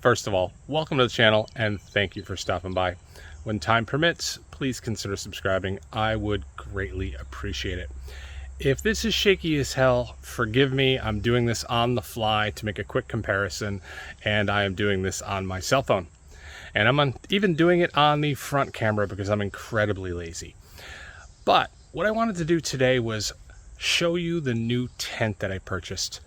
First of all, welcome to the channel and thank you for stopping by. When time permits, please consider subscribing. I would greatly appreciate it. If this is shaky as hell, forgive me. I'm doing this on the fly to make a quick comparison, and I am doing this on my cell phone. And I'm even doing it on the front camera because I'm incredibly lazy. But what I wanted to do today was show you the new tent that I purchased.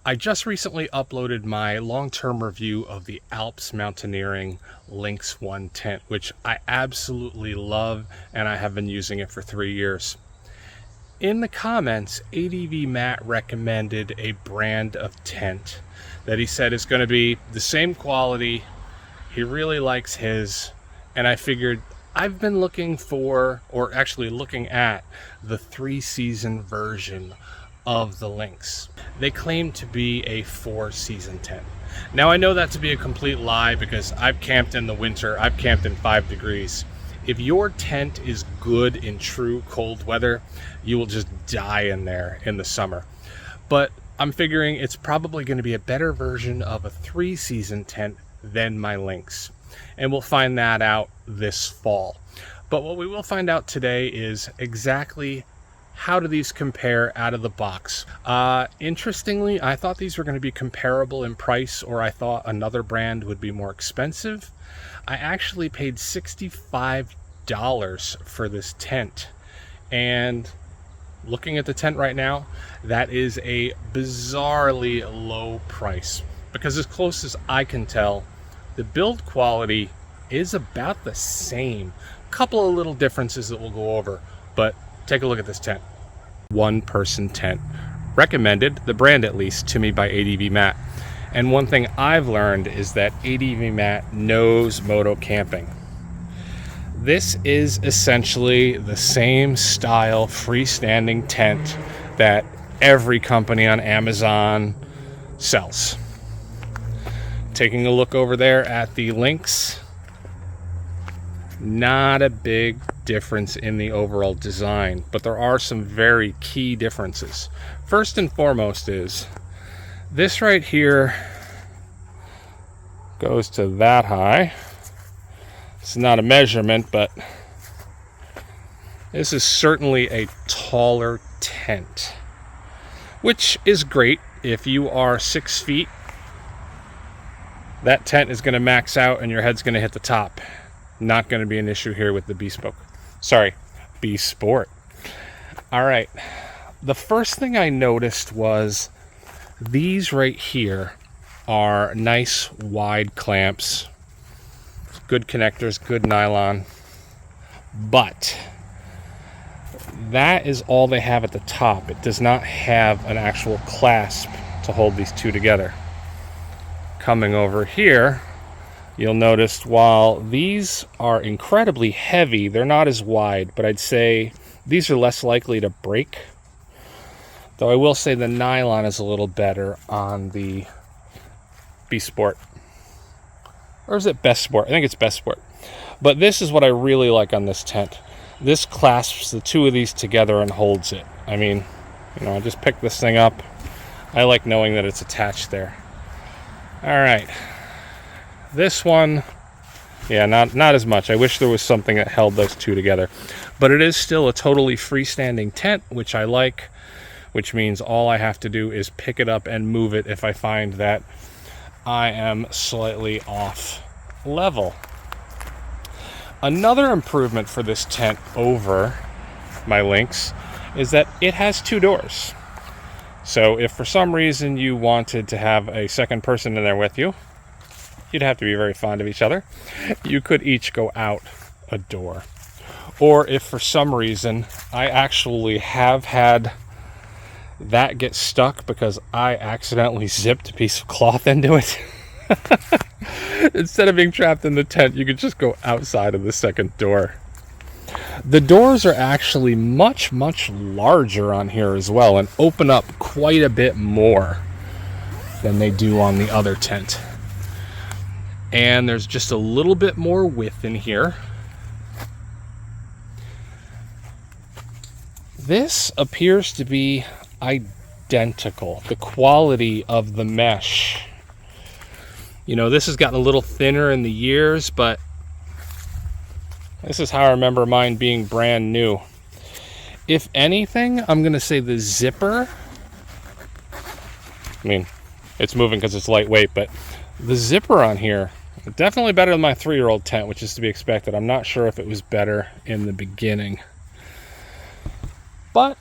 I just recently uploaded my long-term review of the ALPS Engineering Lynx 1 tent, which I absolutely love, and I have been using it for 3 years. In the comments, ADVMatt recommended a brand of tent that he said is going to be the same quality. He really likes his, and I figured I've been looking for, or actually looking at, the 3-season version of the Lynx. They claim to be a 4-season tent. Now I know that to be a complete lie because I've camped in the winter. I've camped in 5 degrees. If your tent is good in true cold weather, you will just die in there in the summer. But I'm figuring it's probably going to be a better version of a 3-season tent than my Lynx. And we'll find that out this fall. But what we will find out today is exactly how do these compare out of the box. Interestingly, I thought these were going to be comparable in price, or I thought another brand would be more expensive. I actually paid $65 for this tent. And looking at the tent right now, that is a bizarrely low price. Because as close as I can tell, the build quality is about the same. A couple of little differences that we'll go over, but take a look at this tent. 1-person tent. Recommended, the brand at least, to me by ADVMatt. And one thing I've learned is that ADVMatt knows moto camping. This is essentially the same style freestanding tent that every company on Amazon sells. Taking a look over there at the Lynx, not a big difference in the overall design, but there are some very key differences. First and foremost is this right here goes to that high. It's not a measurement, but this is certainly a taller tent, which is great. If you are 6 feet, that tent is going to max out and your head's going to hit the top. Not going to be an issue here with the Bessport. All right. The first thing I noticed was these right here are nice wide clamps. Good connectors, good nylon. But that is all they have at the top. It does not have an actual clasp to hold these two together. Coming over here, you'll notice while these are incredibly heavy, they're not as wide, but I'd say these are less likely to break. Though I will say the nylon is a little better on the Bessport. Or is it Bessport? I think it's Bessport. But this is what I really like on this tent. This clasps the two of these together and holds it. I mean, I just picked this thing up. I like knowing that it's attached there. All right. This one, yeah, not as much. I wish there was something that held those two together. But it is still a totally freestanding tent, which I like, which means all I have to do is pick it up and move it if I find that I am slightly off level. Another improvement for this tent over my Lynx is that it has 2 doors. So if for some reason you wanted to have a second person in there with you, you'd have to be very fond of each other. You could each go out a door. Or if for some reason I actually have had that get stuck because I accidentally zipped a piece of cloth into it. Instead of being trapped in the tent, you could just go outside of the second door. The doors are actually much, much larger on here as well and open up quite a bit more than they do on the other tent. And there's just a little bit more width in here. This appears to be identical. The quality of the mesh You know, this has gotten a little thinner in the years, but this is how I remember mine being brand new. If anything, I'm going to say the zipper, I mean, it's moving because it's lightweight, but the zipper on here, definitely better than my 3-year-old tent, which is to be expected. I'm not sure if it was better in the beginning. But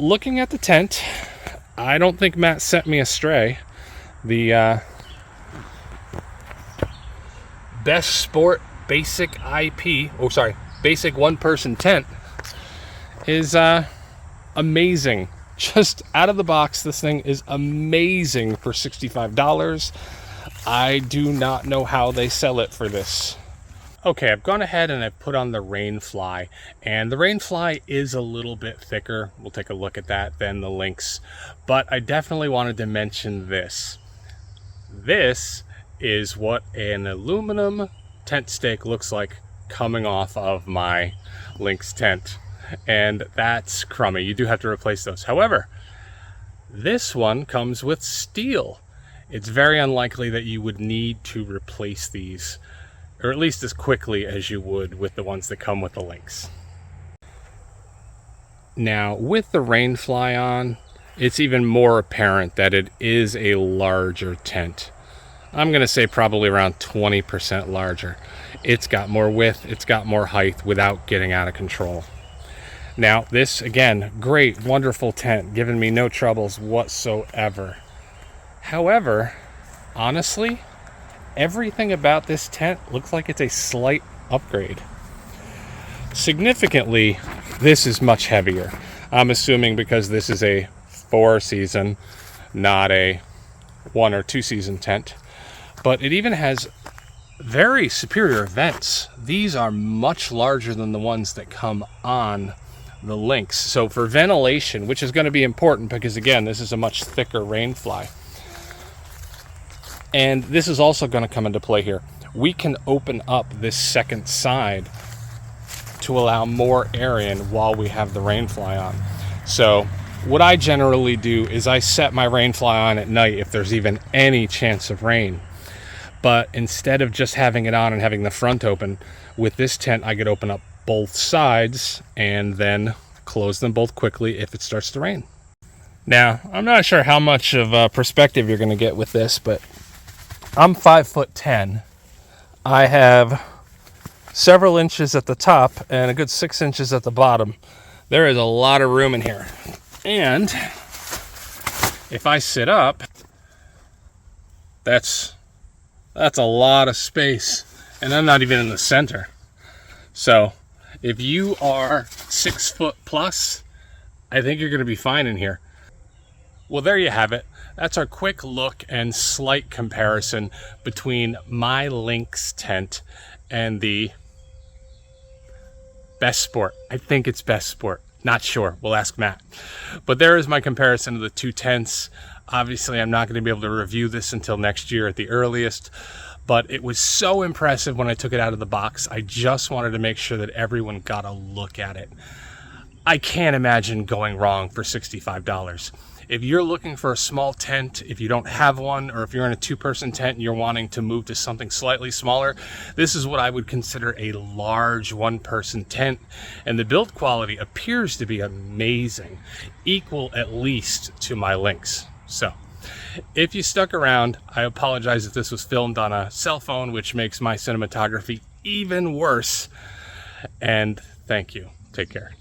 looking at the tent, I don't think Matt sent me astray. The Bessport Basic IP, Basic one-person tent is amazing. Just out of the box, this thing is amazing for $65. I do not know how they sell it for this. Okay, I've gone ahead and I've put on the Rainfly, and the Rainfly is a little bit thicker. We'll take a look at that than the Lynx, but I definitely wanted to mention this. This is what an aluminum tent stake looks like coming off of my Lynx tent, and that's crummy. You do have to replace those. However, this one comes with steel. It's very unlikely that you would need to replace these, or at least as quickly as you would with the ones that come with the Lynx. Now, with the Rainfly on, it's even more apparent that it is a larger tent. I'm going to say probably around 20% larger. It's got more width, it's got more height without getting out of control. Now, this, again, great, wonderful tent, giving me no troubles whatsoever. However, honestly, everything about this tent looks like it's a slight upgrade. Significantly, this is much heavier. I'm assuming because this is a 4-season, not a 1 or 2-season tent. But it even has very superior vents. These are much larger than the ones that come on the Lynx. So for ventilation, which is going to be important because, again, this is a much thicker Rainfly. And this is also going to come into play here. We can open up this second side to allow more air in while we have the Rainfly on. So what I generally do is I set my Rainfly on at night if there's even any chance of rain. But instead of just having it on and having the front open, with this tent I could open up both sides and then close them both quickly if it starts to rain. Now, I'm not sure how much of perspective you're going to get with this, but I'm 5'10". I have several inches at the top and a good 6 inches at the bottom. There is a lot of room in here. And if I sit up, that's a lot of space, and I'm not even in the center. So if you are 6 foot plus, I think you're going to be fine in here. Well, there you have it. That's our quick look and slight comparison between my Lynx tent and the Bessport. I think it's Bessport. Not sure. We'll ask Matt. But there is my comparison of the two tents. Obviously, I'm not going to be able to review this until next year at the earliest, but it was so impressive when I took it out of the box. I just wanted to make sure that everyone got a look at it. I can't imagine going wrong for $65. If you're looking for a small tent, if you don't have one, or if you're in a 2-person tent and you're wanting to move to something slightly smaller, this is what I would consider a large 1-person tent. And the build quality appears to be amazing, equal at least to my Lynx. So if you stuck around, I apologize if this was filmed on a cell phone, which makes my cinematography even worse. And thank you. Take care.